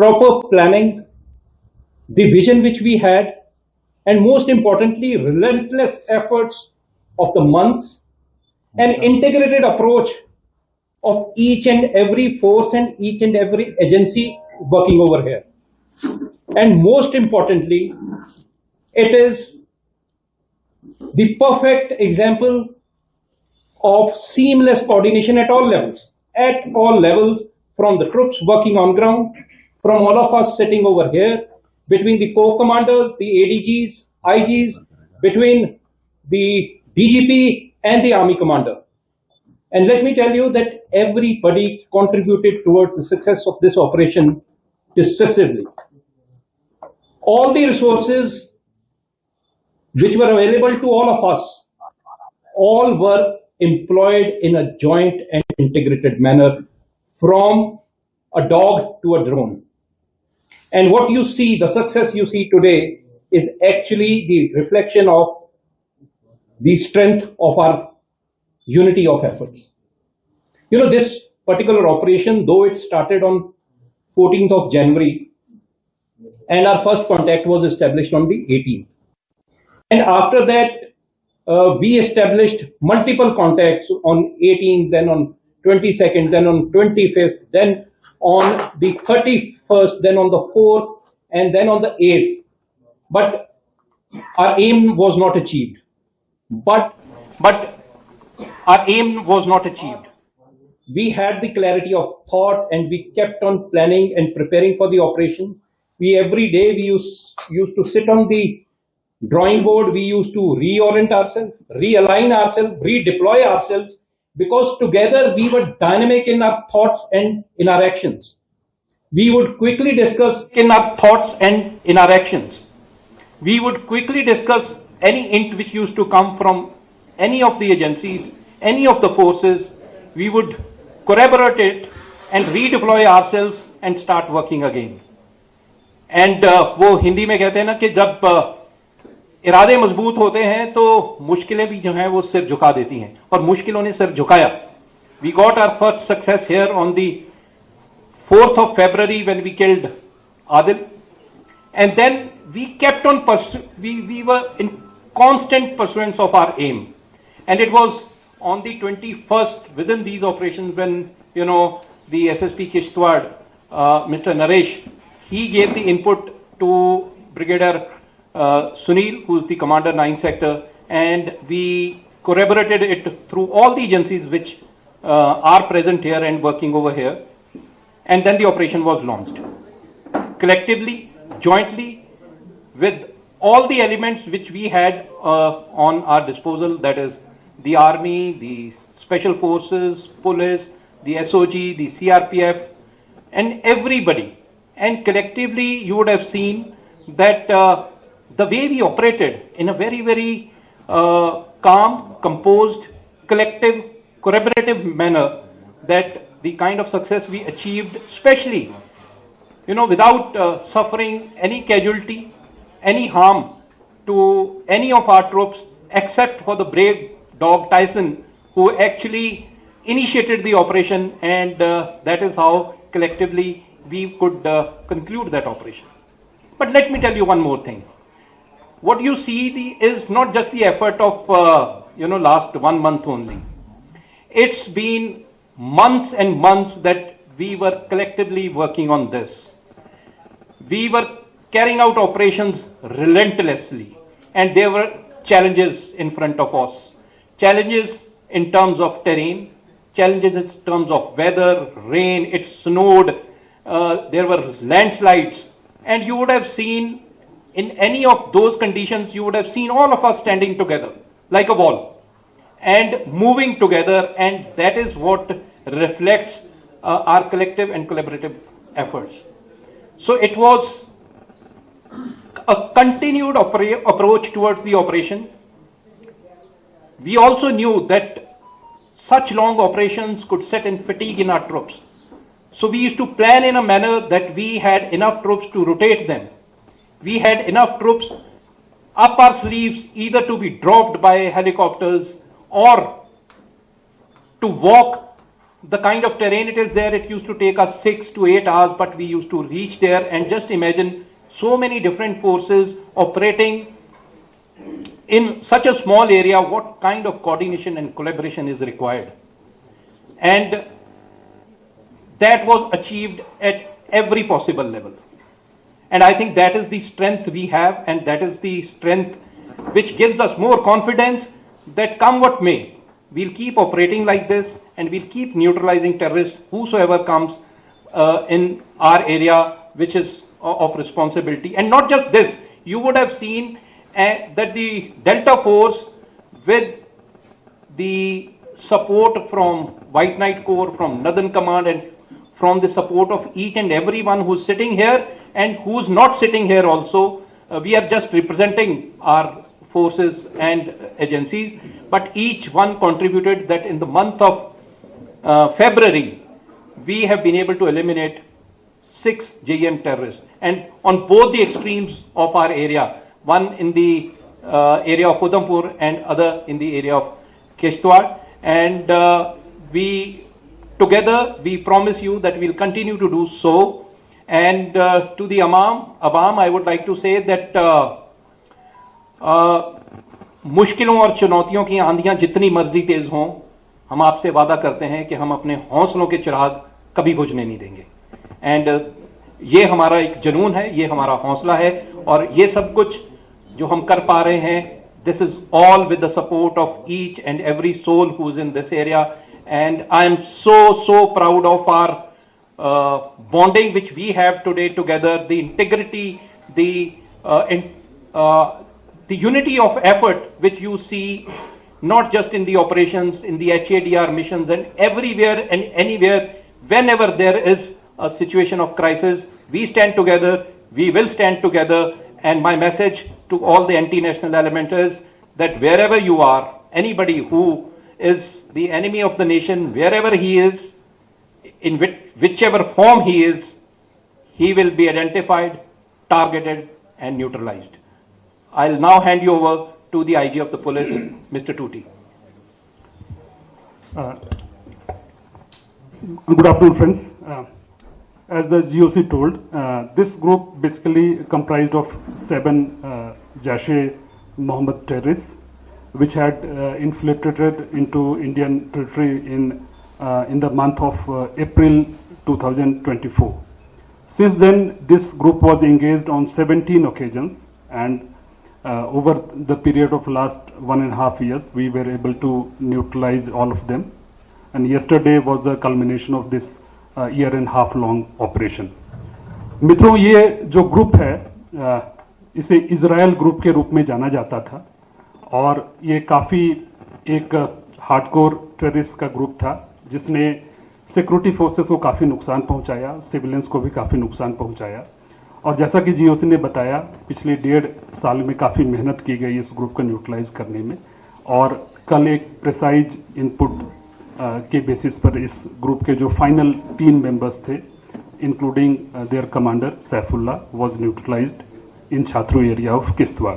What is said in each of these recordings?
proper planning, the vision which we had, and most importantly, relentless efforts of the months, an integrated approach of each and every force and each and every agency working over here. And most importantly, it is the perfect example of seamless coordination at all levels, from the troops working on ground, from all of us sitting over here, between the corps commanders, the ADGs, IGs, between the DGP and the army commander. And let me tell you that everybody contributed towards the success of this operation decisively. All the resources which were available to all of us, all were employed in a joint and integrated manner, from a dog to a drone. And what you see, the success you see today, is actually the reflection of the strength of our unity of efforts. You know, this particular operation, though it started on 14th of January, and our first contact was established on the 18th. And after that, we established multiple contacts on 18th, then on 22nd, then on 25th, then on the 31st, then on the 4th, and then on the 8th. But our aim was not achieved. We had the clarity of thought, and we kept on planning and preparing for the operation. Every day we used to sit on the drawing board. We used to reorient ourselves, realign ourselves, redeploy ourselves, because together we were dynamic in our thoughts and in our actions. We would quickly discuss any int which used to come from any of the agencies, any of the forces. We would corroborate it and redeploy ourselves and start working again. And वो हिंदी में कहते हैं ना कि जब इरादे मजबूत होते हैं तो मुश्किलें भी जो हैं वो सिर झुका देती हैं, और मुश्किलों ने सिर झुकाया. We got our first success here on the 4th of February when we killed Adil, and then we kept on we were in constant pursuance of our aim, and it was on the 21st within these operations when, you know, the SSP Kishtwar, Mr. Naresh, he gave the input to Brigadier Sunil, who is the commander 9th sector, and we corroborated it through all the agencies which are present here and working over here. And then the operation was launched. Collectively, jointly, with all the elements which we had on our disposal, that is the army, the special forces, police, the SOG, the CRPF, and everybody. And collectively, you would have seen that the way we operated in a very, very calm, composed, collective, collaborative manner, that the kind of success we achieved, especially, you know, without suffering any casualty, any harm to any of our troops, except for the brave dog Tyson, who actually initiated the operation, and that is how collectively we could conclude that operation. But let me tell you one more thing. What you see is not just the effort of last 1 month only. It's been months and months that we were collectively working on this. We were carrying out operations relentlessly, and there were challenges in front of us. Challenges in terms of terrain, challenges in terms of weather, rain, it snowed, there were landslides, and you would have seen in any of those conditions, you would have seen all of us standing together like a wall and moving together, and that is what reflects our collective and collaborative efforts. So it was a continued approach towards the operation. We also knew that such long operations could set in fatigue in our troops. So we used to plan in a manner that we had enough troops to rotate them. We had enough troops up our sleeves, either to be dropped by helicopters or to walk the kind of terrain it is there, it used to take us 6 to 8 hours, but we used to reach there. And just imagine so many different forces operating in such a small area, what kind of coordination and collaboration is required. And that was achieved at every possible level. And I think that is the strength we have, and that is the strength which gives us more confidence that come what may, we'll keep operating like this, and we'll keep neutralizing terrorists, whosoever comes in our area, which is of responsibility. And not just this, you would have seen that the Delta Force, with the support from White Knight Corps, from Northern Command, and from the support of each and everyone who's sitting here and who's not sitting here also, we are just representing our forces and agencies, but each one contributed that in the month of February, we have been able to eliminate 6 JM terrorists, and on both the extremes of our area, one in the area of Udhampur and other in the area of Kishtwar. And we together, we promise you that we'll continue to do so. And to the Awam, I would like to say that मुश्किलों और चुनौतियों की आंधियां जितनी मर्जी तेज हों, हम आपसे वादा करते हैं कि हम अपने हौसलों के चिराग कभी बुझने नहीं देंगे. एंड ये हमारा एक जुनून है, ये हमारा हौसला है, और ये सब कुछ जो हम कर पा रहे हैं, this is all with the support of each and every soul who is in this area. And I am so proud of our bonding which we have today together, the integrity, the unity of effort which you see not just in the operations, in the HADR missions, and everywhere and anywhere. Whenever there is a situation of crisis, we stand together, we will stand together. And my message to all the anti-national element is that wherever you are, anybody who is the enemy of the nation, wherever he is, in whichever form he is, he will be identified, targeted, and neutralized. I'll now hand you over to the IG of the police, Mr. Tuti. Good afternoon, friends. As the GOC told, this group basically comprised of 7 Jaish-e-Mohammed terrorists, which had infiltrated into Indian territory in the month of April 2024. Since then, this group was engaged on 17 occasions, and over the period of last 1.5 years, we were able to neutralize all of them. And yesterday was the culmination of this year-and-a-half long operation. मित्रों, ये जो group है, इसे Israel group के रूप में जाना जाता था, और ये काफ़ी एक हार्डकोर टेररिस्ट का ग्रुप था, जिसने सिक्योरिटी फोर्सेस को काफ़ी नुकसान पहुंचाया, सिविलियंस को भी काफ़ी नुकसान पहुंचाया. और जैसा कि जीओसी ने बताया, पिछले 1.5 साल में काफ़ी मेहनत की गई इस ग्रुप को न्यूट्रलाइज करने में, और कल एक प्रिसाइज इनपुट के बेसिस पर इस ग्रुप के जो फाइनल 3 मेंबर्स थे, including their commander Saifullah, was neutralised in Chatroo area of Kishtwar.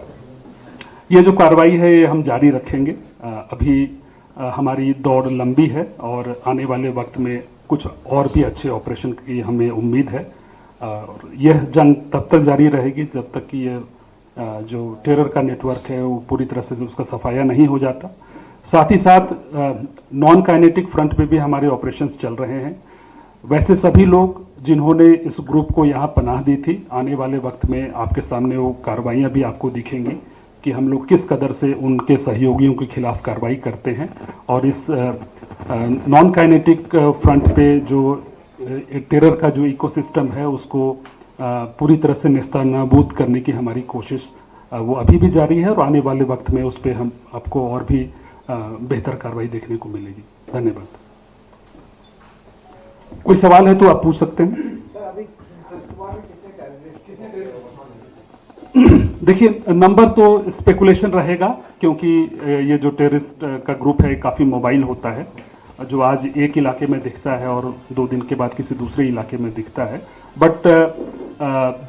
ये जो कार्रवाई है ये हम जारी रखेंगे. अभी हमारी दौड़ लंबी है, और आने वाले वक्त में कुछ और भी अच्छे ऑपरेशन की हमें उम्मीद है. और यह जंग तब तक जारी रहेगी जब तक कि ये जो टेरर का नेटवर्क है वो पूरी तरह से उसका सफाया नहीं हो जाता. साथ ही साथ नॉन काइनेटिक फ्रंट पे भी हमारे ऑपरेशंस चल रहे हैं. वैसे सभी लोग जिन्होंने इस ग्रुप को यहाँ पनाह दी थी, आने वाले वक्त में आपके सामने वो कार्रवाइयाँ भी आपको दिखेंगी कि हम लोग किस कदर से उनके सहयोगियों के खिलाफ कार्रवाई करते हैं. और इस नॉन काइनेटिक फ्रंट पे जो टेरर का जो इकोसिस्टम है उसको पूरी तरह से नेस्तनाबूद करने की हमारी कोशिश वो अभी भी जारी है, और आने वाले वक्त में उस पर हम आपको और भी बेहतर कार्रवाई देखने को मिलेगी. धन्यवाद. कोई सवाल है तो आप पूछ सकते हैं. देखिए, नंबर तो स्पेकुलेशन रहेगा, क्योंकि ये जो टेररिस्ट का ग्रुप है काफ़ी मोबाइल होता है, जो आज एक इलाके में दिखता है और 2 दिन के बाद किसी दूसरे इलाके में दिखता है. बट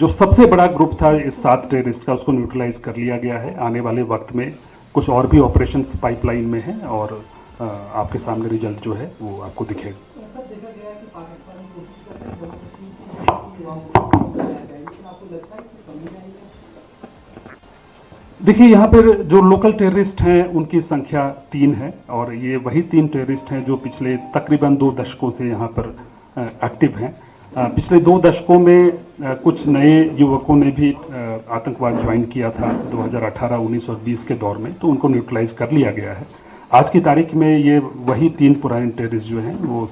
जो सबसे बड़ा ग्रुप था इस 7 टेररिस्ट का, उसको न्यूट्रलाइज कर लिया गया है. आने वाले वक्त में कुछ और भी ऑपरेशंस पाइपलाइन में हैं, और आपके सामने रिजल्ट जो है वो आपको दिखेगा. देखिए यहाँ पर जो लोकल टेररिस्ट हैं उनकी संख्या 3 है और ये वही 3 टेररिस्ट हैं जो पिछले तकरीबन 2 दशकों से यहाँ पर एक्टिव हैं। पिछले 2 दशकों में कुछ नए युवकों ने भी आतंकवाद ज्वाइन किया था 2018, 19 और 20 के दौर में, तो उनको न्यूट्रलाइज कर लिया गया है। आज की तारीख में ये वही 3 पुराने टेररिस्ट जो हैं वो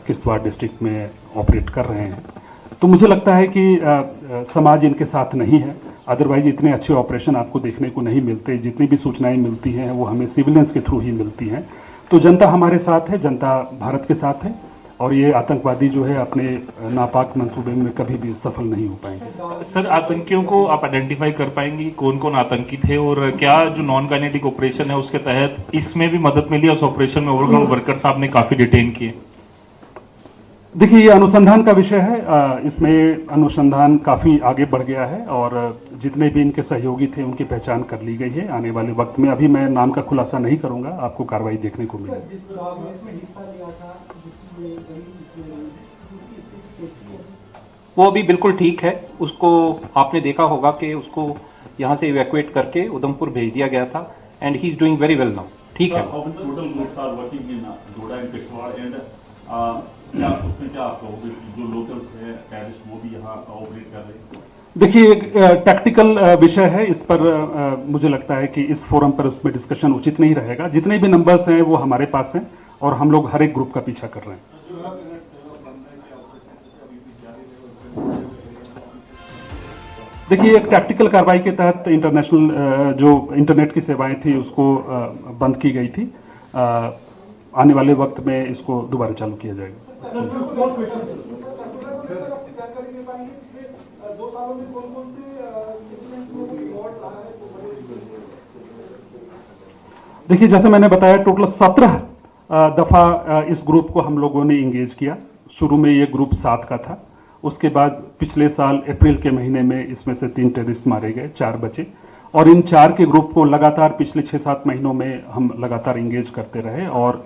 किश्तवाड़ डिस्ट्रिक्ट में ऑपरेट कर रहे हैं। तो मुझे लगता है कि समाज इनके साथ नहीं है, अदरवाइज इतने अच्छे ऑपरेशन आपको देखने को नहीं मिलते। जितनी भी सूचनाएं मिलती हैं वो हमें सिविलियंस के थ्रू ही मिलती हैं। तो जनता हमारे साथ है, जनता भारत के साथ है और ये आतंकवादी जो है अपने नापाक मंसूबे में कभी भी सफल नहीं हो पाएंगे। सर, आतंकियों को आप आइडेंटिफाई कर पाएंगे कौन कौन आतंकी थे और क्या जो नॉन काइनेटिक ऑपरेशन है उसके तहत इसमें भी मदद मिली? उस ऑपरेशन में ओवरग्राउंड वर्कर साहब ने काफी डिटेन किए। देखिए ये अनुसंधान का विषय है, इसमें अनुसंधान काफ़ी आगे बढ़ गया है और जितने भी इनके सहयोगी थे उनकी पहचान कर ली गई है। आने वाले वक्त में अभी मैं नाम का खुलासा नहीं करूंगा, आपको कार्रवाई देखने को मिलेगी। वो अभी बिल्कुल ठीक है, उसको आपने देखा होगा कि उसको यहाँ से इवैक्यूएट करके उधमपुर भेज दिया गया था and he is doing very well now, ठीक है। क्या उसमें क्या आप कहोगे जो लोकल्स हैं टेररिस्ट वो भी यहाँ ऑपरेट कर रहे हैं? देखिए एक टैक्टिकल विषय है, इस पर मुझे लगता है कि इस फोरम पर उसमें डिस्कशन उचित नहीं रहेगा। जितने भी नंबर्स हैं वो हमारे पास हैं और हम लोग हर एक ग्रुप का पीछा कर रहे हैं। देखिए एक टैक्टिकल कार्रवाई के तहत इंटरनेशनल जो इंटरनेट की सेवाएं थी उसको बंद की गई थी। आने वाले वक्त में इसको दोबारा चालू किया जाएगा। देखिए जैसे मैंने बताया टोटल 17 दफा इस ग्रुप को हम लोगों ने इंगेज किया। शुरू में ये ग्रुप 7 का था, उसके बाद पिछले साल अप्रैल के महीने में इसमें से 3 टेररिस्ट मारे गए, 4 बचे और इन 4 के ग्रुप को लगातार पिछले 6-7 महीनों में हम लगातार इंगेज करते रहे और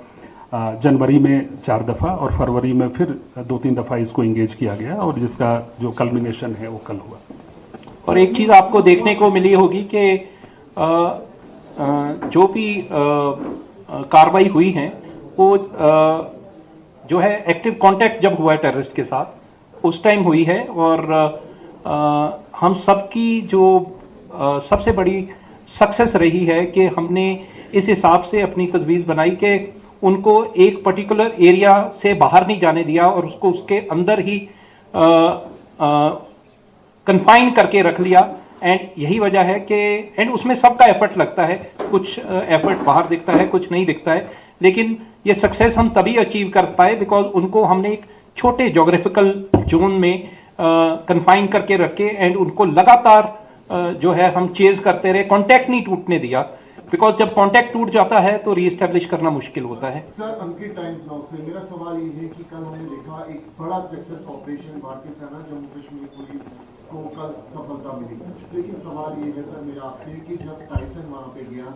जनवरी में 4 दफा और फरवरी में फिर 2-3 दफा इसको इंगेज किया गया और जिसका जो कल्मिनेशन है वो कल हुआ। और एक चीज आपको देखने को मिली होगी कि जो भी कार्रवाई हुई है वो जो है एक्टिव कांटेक्ट जब हुआ है टेररिस्ट के साथ उस टाइम हुई है और हम सबकी जो सबसे बड़ी सक्सेस रही है कि हमने इस हिसाब से अपनी तजवीज़ बनाई कि उनको एक पर्टिकुलर एरिया से बाहर नहीं जाने दिया और उसको उसके अंदर ही कन्फाइन करके रख लिया। एंड यही वजह है कि एंड उसमें सबका एफर्ट लगता है, कुछ एफर्ट बाहर दिखता है, कुछ नहीं दिखता है, लेकिन ये सक्सेस हम तभी अचीव कर पाए बिकॉज उनको हमने एक छोटे जोग्राफिकल जोन में कन्फाइन करके रखे एंड उनको लगातार जो है हम चेज करते रहे, कांटेक्ट नहीं टूटने दिया बिकॉज जब कांटेक्ट टूट जाता है तो रीएस्टेब्लिश करना मुश्किल होता है। सर अंकित टाइम्स नाउ से मेरा सवाल ये है कि कल हमने देखा एक बड़ा सक्सेस ऑपरेशन भारतीय सेना जम्मू कश्मीर पुलिस को कल सफलता मिली, लेकिन सवाल ये है सर मेरा आपसे कि जब टाइसन वहां पे गया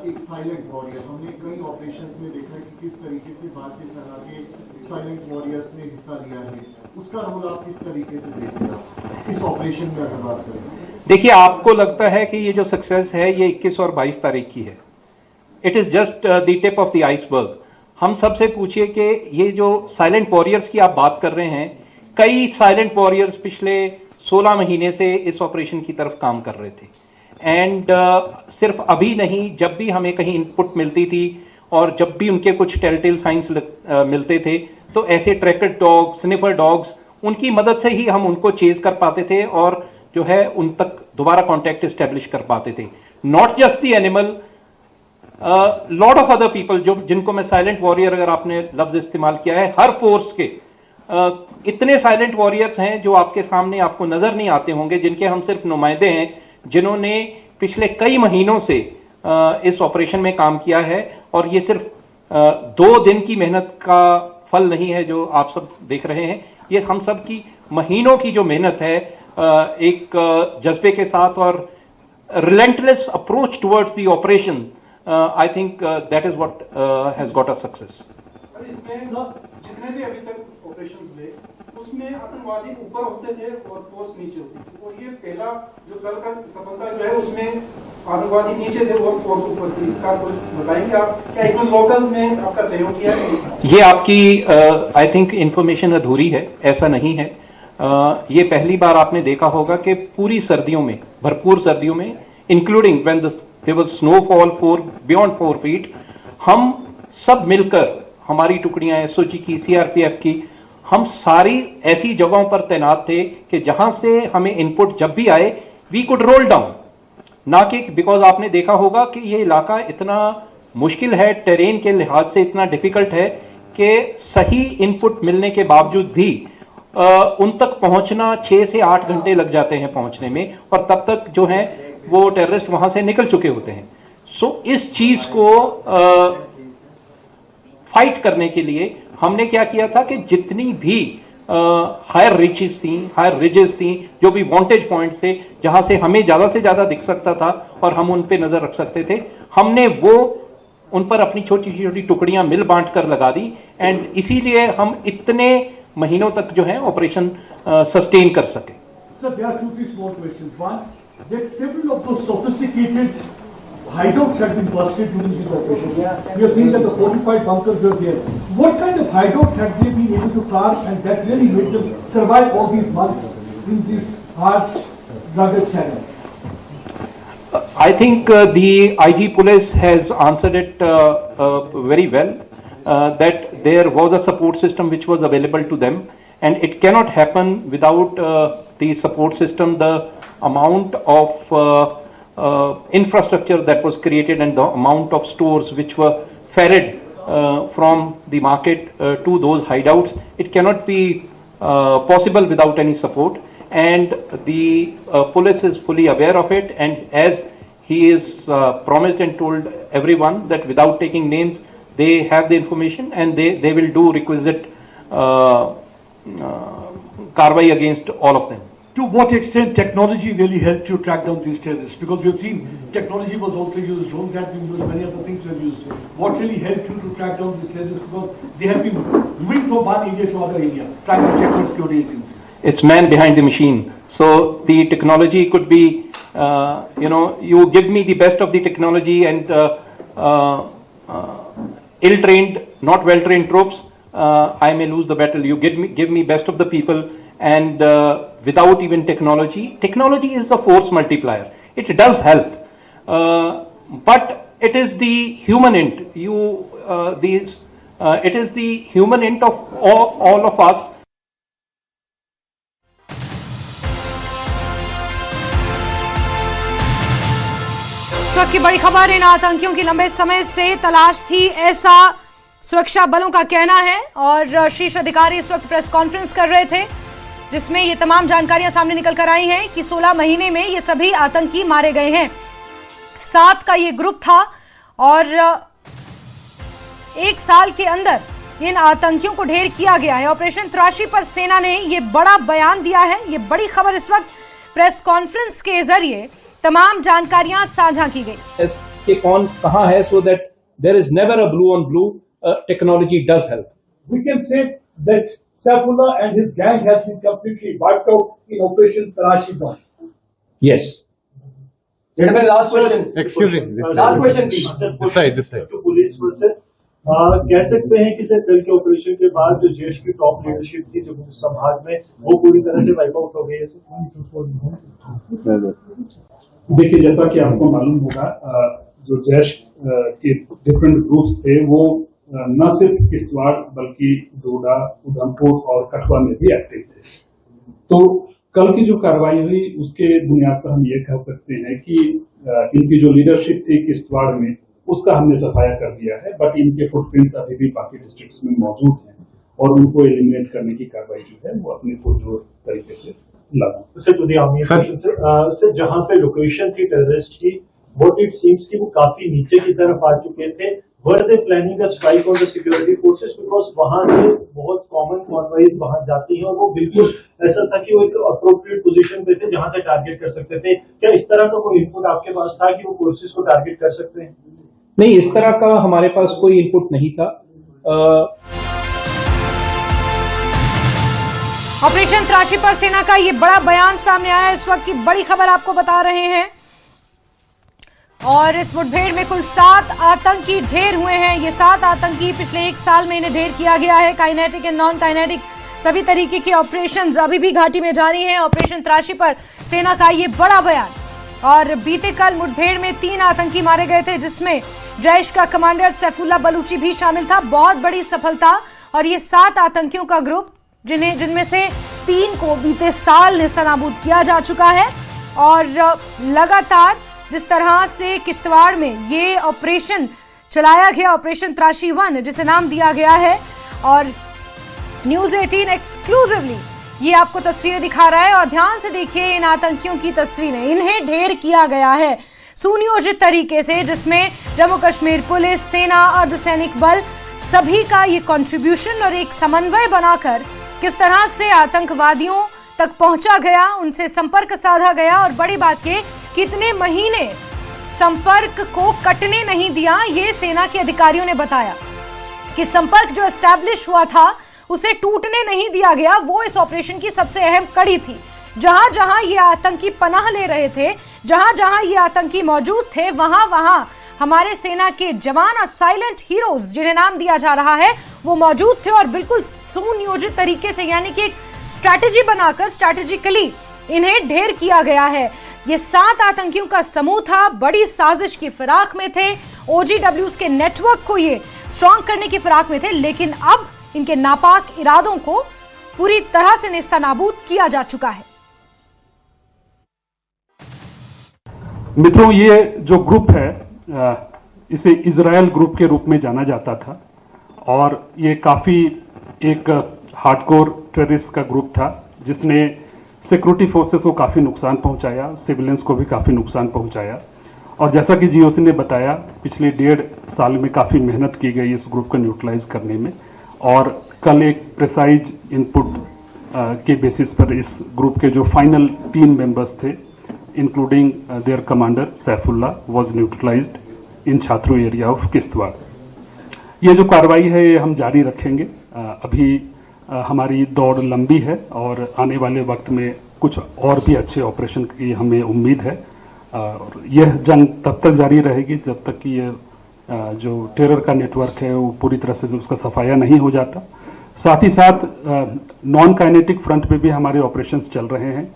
एक साइलेंट वॉरियर, हमने कई ऑपरेशंस में देखा कि किस तरीके से भारतीय सेना के साइलेंट वॉरियर्स ने हिस्सा लिया है, उसका रोल आप किस तरीके से देखते हैं इस ऑपरेशन में अगर बात करें? देखिए आपको लगता है कि ये जो सक्सेस है ये 21 और 22 तारीख की है, it is just the tip of the iceberg. हम सबसे पूछिए कि ये जो साइलेंट वॉरियर्स की आप बात कर रहे हैं, कई साइलेंट वॉरियर्स पिछले 16 महीने से इस ऑपरेशन की तरफ काम कर रहे थे एंड सिर्फ अभी नहीं, जब भी हमें कहीं इनपुट मिलती थी और जब भी उनके कुछ टेलटेल साइंस मिलते थे तो ऐसे ट्रैकर डॉग्स, स्निफर डॉग्स, उनकी मदद से ही हम उनको चेज कर पाते थे और जो है उन तक दोबारा कांटेक्ट एस्टेब्लिश कर पाते थे। Not just the animal, lot of other people जो जिनको मैं साइलेंट वॉरियर अगर आपने लफ्ज इस्तेमाल किया है, हर फोर्स के इतने साइलेंट वॉरियर्स हैं जो आपके सामने आपको नजर नहीं आते होंगे, जिनके हम सिर्फ नुमाइंदे हैं, जिन्होंने पिछले कई महीनों से इस ऑपरेशन में काम किया है और ये सिर्फ 2 दिन की मेहनत का फल नहीं है जो आप सब देख रहे हैं, ये हम सब की महीनों की जो मेहनत है एक जज्बे के साथ और relentless approach towards the operation, I think that is what has got a success. इसमें जितने भी अभी तक ऑपरेशन हुए उसमें आतंकवादी ऊपर होते थे और फोर्स नीचे होती थी, और ये पहला जो कल का सफलता जो है उसमें आतंकवादी नीचे थे और फोर्स ऊपर थी। इसका कुछ बताएंगे आप, क्या इसमें लोकल में आपका सहयोग किया है? ये आपकी आई थिंक इंफॉर्मेशन अधूरी है, ऐसा नहीं है। ये पहली बार आपने देखा होगा कि पूरी सर्दियों में, भरपूर सर्दियों में, including when there was snowfall for beyond 4 feet, हम सब मिलकर, हमारी टुकड़ियां एसओजी की, सीआरपीएफ की, हम सारी ऐसी जगहों पर तैनात थे कि जहां से हमें इनपुट जब भी आए वी कुड रोल डाउन, ना कि बिकॉज आपने देखा होगा कि ये इलाका इतना मुश्किल है, टेरेन के लिहाज से इतना डिफिकल्ट है कि सही इनपुट मिलने के बावजूद भी उन तक पहुंचना 6 से 8 घंटे लग जाते हैं पहुंचने में, और तब तक जो है वो टेररिस्ट वहां से निकल चुके होते हैं। सो इस चीज को फाइट करने के लिए हमने क्या किया था कि जितनी भी हायर रिचेस थी, हायर रिजेस थी, जो भी वांटेज पॉइंट्स थे जहां से हमें ज्यादा से ज्यादा दिख सकता था और हम उन पे नजर रख सकते थे, हमने वो उन पर अपनी छोटी छोटी टुकड़ियां मिल बांट कर लगा दी, एंड इसीलिए हम इतने महीनों तक जो है ऑपरेशन सस्टेन कर सके। Sir, there are 2-3 small questions. One, that several of those sophisticated hideouts had been busted during this operation. We have seen that the fortified bunkers were there. What kind of hideouts had they been able to carve, and that really made them survive all these months in this harsh, rugged channel? I think the IG police has answered it very well, that there was a support system which was available to them, and it cannot happen without the support system. The amount of infrastructure that was created and the amount of stores which were ferried from the market to those hideouts, it cannot be possible without any support, and the police is fully aware of it, and as he is promised and told everyone that without taking names, they have the information and they will do requisite karwai against all of them. To what extent technology really helped you track down these terrorists? Because we have seen technology was also used, drones had been used, many other things were used. What really helped you to track down these terrorists? Because they have been moving from one area to other area, trying to check out security agencies. It's man behind the machine. So the technology could be, you give me the best of the technology and ill-trained, not well-trained troops, I may lose the battle. You give me best of the people, and without even technology is a force multiplier. It does help, but it is the human int. It is the human int of all of us. इस वक्त की बड़ी खबर, इन आतंकियों की लंबे समय से तलाश थी, ऐसा सुरक्षा बलों का कहना है, और शीर्ष अधिकारी इस वक्त प्रेस कॉन्फ्रेंस कर रहे थे जिसमें ये तमाम जानकारियां सामने निकल कर आई हैं कि 16 महीने में ये सभी आतंकी मारे गए हैं। 7 का ये ग्रुप था और 1 साल के अंदर इन आतंकियों को ढेर किया गया है। ऑपरेशन तराशी पर सेना ने ये बड़ा बयान दिया है। ये बड़ी खबर इस वक्त प्रेस कॉन्फ्रेंस के जरिए तमाम जानकारियां साझा की गई कि कौन कहां है, so that there is never a blue on blue. Technology does help. We can say that Saifullah and his gang has been completely wiped out in Operation Tarashi Dawn. Yes. Gentlemen, last question. Excuse me. Last question, please. This side. तो police पर से कह सकते हैं कि sir कल के operation के बाद जो जेश की टॉप लीडरशिप थी जो संभाग में, वो पूरी तरह से वाइप आउट हो गई है। देखिए, जैसा कि आपको मालूम होगा, जो जैश के डिफरेंट ग्रुप्स थे वो न सिर्फ किश्तवाड़ बल्कि डोडा, उधमपुर और कठुआ में भी एक्टिव थे। तो कल की जो कार्रवाई हुई उसके बुनियाद पर हम ये कह सकते हैं कि इनकी जो लीडरशिप थी किश्तवाड़ में, उसका हमने सफाया कर दिया है, बट इनके फुटप्रिंट्स अभी भी बाकी डिस्ट्रिक्ट्स में मौजूद हैं और उनको एलिमिनेट करने की कार्रवाई जो है वो अपने पुरजोर तरीके से लगा। सर, जहाँ पे लोकेशन थी टेररिस्ट की, what it seems कि वो काफी नीचे की तरफ आ चुके थे। Were they planning a strike on the security forces? Because वहाँ से बहुत कॉमन कॉन्वॉइज वहाँ जाती हैं और वो बिल्कुल ऐसा था कि वो एक अप्रोप्रिएट पोजीशन पे थे जहाँ से टारगेट कर सकते थे। क्या इस तरह का कोई इनपुट आपके पास था कि वो फोर्सेस को टारगेट कर सकते हैं? नहीं, इस तरह का हमारे पास कोई इनपुट नहीं था। ऑपरेशन त्राची पर सेना का ये बड़ा बयान सामने आया है। इस वक्त की बड़ी खबर आपको बता रहे हैं। और इस मुठभेड़ में कुल 7 आतंकी ढेर हुए हैं। ये 7 आतंकी पिछले 1 साल में इन्हें ढेर किया गया है। काइनेटिक एंड नॉन काइनेटिक सभी तरीके के ऑपरेशंस अभी भी घाटी में जारी हैं। ऑपरेशन त्राची पर सेना का ये बड़ा बयान। और बीते कल मुठभेड़ में 3 आतंकी मारे गए थे, जिसमें जैश का कमांडर सैफुल्ला बलूची भी शामिल था। बहुत बड़ी सफलता। और ये 7 आतंकियों का ग्रुप जिनमें से 3 को बीते साल नेस्तनाबूद किया जा चुका है। और लगातार जिस तरह से किश्तवाड़ में ये ऑपरेशन चलाया गया, ऑपरेशन त्राची 1 जिसे नाम दिया गया है, और न्यूज 18 एक्सक्लूसिवली ये आपको तस्वीरें दिखा रहा है। और ध्यान से देखिए इन आतंकियों की तस्वीरें। इन्हें ढेर किया गया है सुनियोजित तरीके से, जिसमें जम्मू कश्मीर पुलिस, सेना, अर्धसैनिक बल सभी का ये कंट्रीब्यूशन और एक समन्वय बनाकर किस तरह से आतंकवादियों तक पहुंचा गया, उनसे संपर्क साधा गया। और बड़ी बात ये, कितने महीने संपर्क को कटने नहीं दिया, ये सेना के अधिकारियों ने बताया कि संपर्क जो एस्टैब्लिश हुआ था उसे टूटने नहीं दिया गया। वो इस ऑपरेशन की सबसे अहम कड़ी थी। जहां जहां ये आतंकी पनाह ले रहे थे, जहां जहां ये आतंकी मौजूद थे, वहां वहां हमारे सेना के जवान और साइलेंट हीरोज जिन्हें नाम दिया जा रहा है वो मौजूद थे। और बिल्कुल सुनियोजित तरीके से, यानी कि एक स्ट्रैटेजी बनाकर स्ट्रैटेजिकली इन्हें ढेर किया गया है। ये 7 आतंकियों का समूह था, बड़ी साजिश की फिराक में थे। OGWs के नेटवर्क को ये स्ट्रॉन्ग करने की फिराक में थे, लेकिन अब इनके नापाक इरादों को पूरी तरह से नेस्तनाबूद किया जा चुका है। मित्रों, ये जो ग्रुप है इसे इजराइल ग्रुप के रूप में जाना जाता था। और ये काफी एक हार्डकोर टेररिस्ट का ग्रुप था, जिसने सिक्योरिटी फोर्सेस को काफी नुकसान पहुंचाया, सिविलियंस को भी काफी नुकसान पहुंचाया। और जैसा कि जीओसी ने बताया, पिछले 1.5 साल में काफी मेहनत की गई इस ग्रुप को न्यूट्रलाइज करने में। और कल एक प्रिसाइज इनपुट के बेसिस पर इस ग्रुप के जो फाइनल 3 मेंबर्स थे, including their commander Saifullah, was neutralised in छात्रों एरिया ऑफ किश्तवाड़। ये जो कार्रवाई है ये हम जारी रखेंगे। अभी हमारी दौड़ लंबी है और आने वाले वक्त में कुछ और भी अच्छे ऑपरेशन की हमें उम्मीद है। और यह जंग तब तक जारी रहेगी जब तक कि ये जो टेरर का नेटवर्क है वो पूरी तरह से उसका सफाया नहीं हो जाता। साथ ही साथ नॉन काइनेटिक फ्रंट पे भी हमारे ऑपरेशंस चल रहे हैं।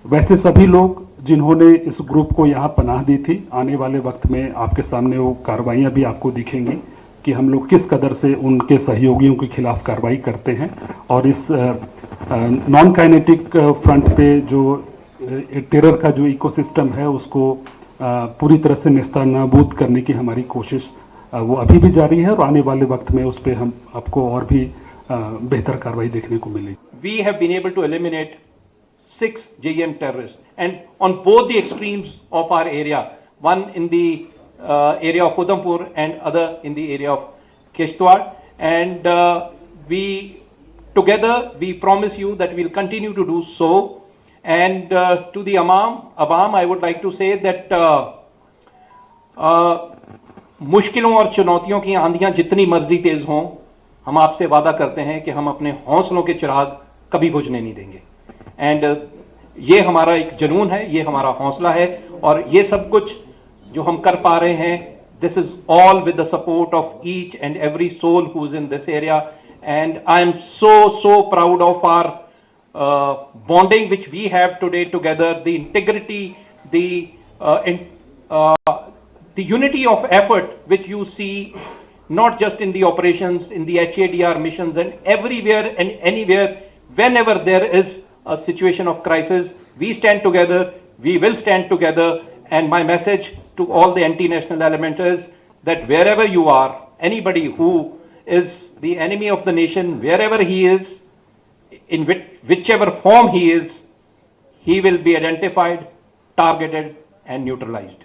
वैसे सभी लोग जिन्होंने इस ग्रुप को यहाँ पनाह दी थी, आने वाले वक्त में आपके सामने वो कार्रवाइयाँ भी आपको दिखेंगी कि हम लोग किस कदर से उनके सहयोगियों के खिलाफ कार्रवाई करते हैं। और इस नॉन काइनेटिक फ्रंट पे जो टेरर का जो इकोसिस्टम है उसको पूरी तरह से नेस्तनाबूद करने की हमारी कोशिश वो अभी भी जारी है। और आने वाले वक्त में उस पर हम आपको और भी बेहतर कार्रवाई देखने को मिलेगी। We have been able to eliminate 6 JM terrorists, and on both the extremes of our area, one in the area of Udhampur and other in the area of Kishtwar. And together we promise you that we'll continue to do so. And to the Awam, I would like to say that मुश्किलों और चुनौतियों की आंधियां जितनी मर्जी तेज हों, हम आपसे वादा करते हैं कि हम अपने हौसलों के चिराग कभी बुझने नहीं देंगे। एंड ये हमारा एक जुनून है, ये हमारा हौसला है। और ये सब कुछ जो हम कर पा रहे हैं, this is all with the support of each and every soul who is in this area. And I am so proud of our bonding which we have today together, the integrity, the unity of effort which you see not just in the operations, in the HADR missions, and everywhere and anywhere, whenever there is a situation of crisis, we stand together, we will stand together. And my message to all the anti-national element is that wherever you are, anybody who is the enemy of the nation, wherever he is, in whichever form he is, he will be identified, targeted and neutralized.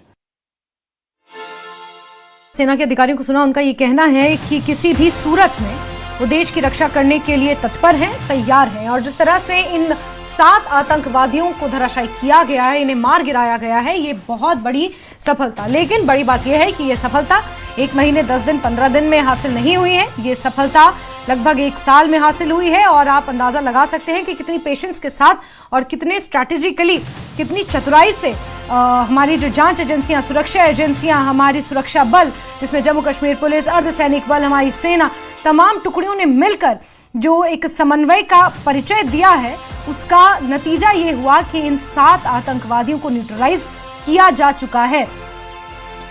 सेना के अधिकारियों को सुना, उनका ये कहना है कि किसी भी सूरत में वो देश की रक्षा करने के लिए तत्पर हैं, तैयार हैं। और जिस तरह से इन 7 आतंकवादियों को धराशायी किया गया है, इन्हें मार गिराया गया है, ये बहुत बड़ी सफलता। लेकिन बड़ी बात यह है कि ये सफलता 1 महीने 10 दिन 15 दिन में हासिल नहीं हुई है। ये सफलता लगभग 1 साल में हासिल हुई है और आप अंदाजा लगा सकते हैं कि कितनी पेशेंस के साथ और कितने स्ट्रैटेजिकली, कितनी चतुराई से हमारी जो जांच एजेंसियां, सुरक्षा एजेंसियां, हमारी सुरक्षा बल जिसमें जम्मू कश्मीर पुलिस, अर्धसैनिक बल, हमारी सेना, तमाम टुकड़ियों ने मिलकर जो एक समन्वय का परिचय दिया है, उसका नतीजा ये हुआ कि इन 7 आतंकवादियों को न्यूट्रलाइज किया जा चुका है।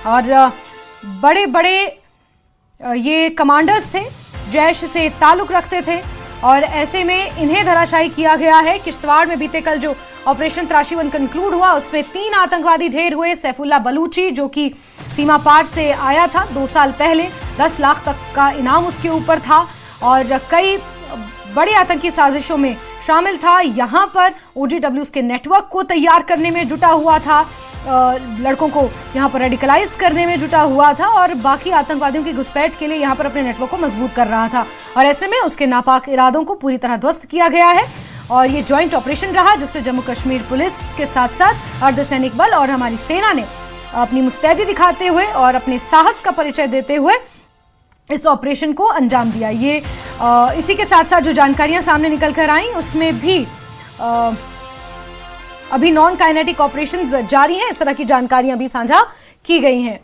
और बड़े बड़े ये कमांडर्स थे, जैश से ताल्लुक रखते थे और ऐसे में इन्हें धराशायी किया गया है। किश्तवाड़ में बीते कल जो ऑपरेशन त्राशीवन कंक्लूड हुआ उसमें 3 आतंकवादी ढेर हुए। सैफुल्ला बलूची जो कि सीमा पार से आया था 2 साल पहले, 10 लाख तक का इनाम उसके ऊपर था और कई बड़ी आतंकी साजिशों में शामिल था। यहाँ पर OGWs के नेटवर्क को तैयार करने में जुटा हुआ था, लड़कों को यहाँ पर रेडिकलाइज करने में जुटा हुआ था और बाकी आतंकवादियों की घुसपैठ के लिए यहाँ पर अपने नेटवर्क को मजबूत कर रहा था। और ऐसे में उसके नापाक इरादों को पूरी तरह ध्वस्त किया गया है और ये जॉइंट ऑपरेशन रहा जिसमें जम्मू कश्मीर पुलिस के साथ साथ अर्धसैनिक बल और हमारी सेना ने अपनी मुस्तैदी दिखाते हुए और अपने साहस का परिचय देते हुए इस ऑपरेशन को अंजाम दिया। ये इसी के साथ साथ जो जानकारियां सामने निकल कर आई उसमें भी अभी नॉन काइनेटिक ऑपरेशंस जारी हैं। इस तरह की जानकारियां भी साझा की गई हैं।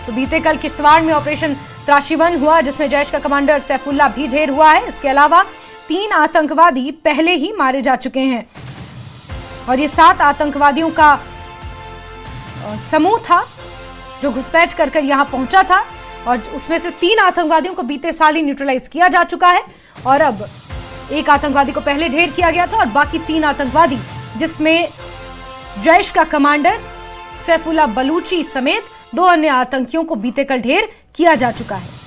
तो बीते कल किश्तवाड़ में ऑपरेशन त्राशीवन हुआ जिसमें जैश का कमांडर सैफुल्ला भी ढेर हुआ है। इसके अलावा 3 आतंकवादी पहले ही मारे जा चुके हैं और ये 7 आतंकवादियों का समूह था जो घुसपैठ कर यहां पहुंचा था और उसमें से 3 आतंकवादियों को बीते साल ही न्यूट्रलाइज किया जा चुका है और अब 1 आतंकवादी को पहले ढेर किया गया था और बाकी 3 आतंकवादी जिसमें जैश का कमांडर सैफुल्ला बलूची समेत 2 अन्य आतंकियों को बीते कल ढेर किया जा चुका है।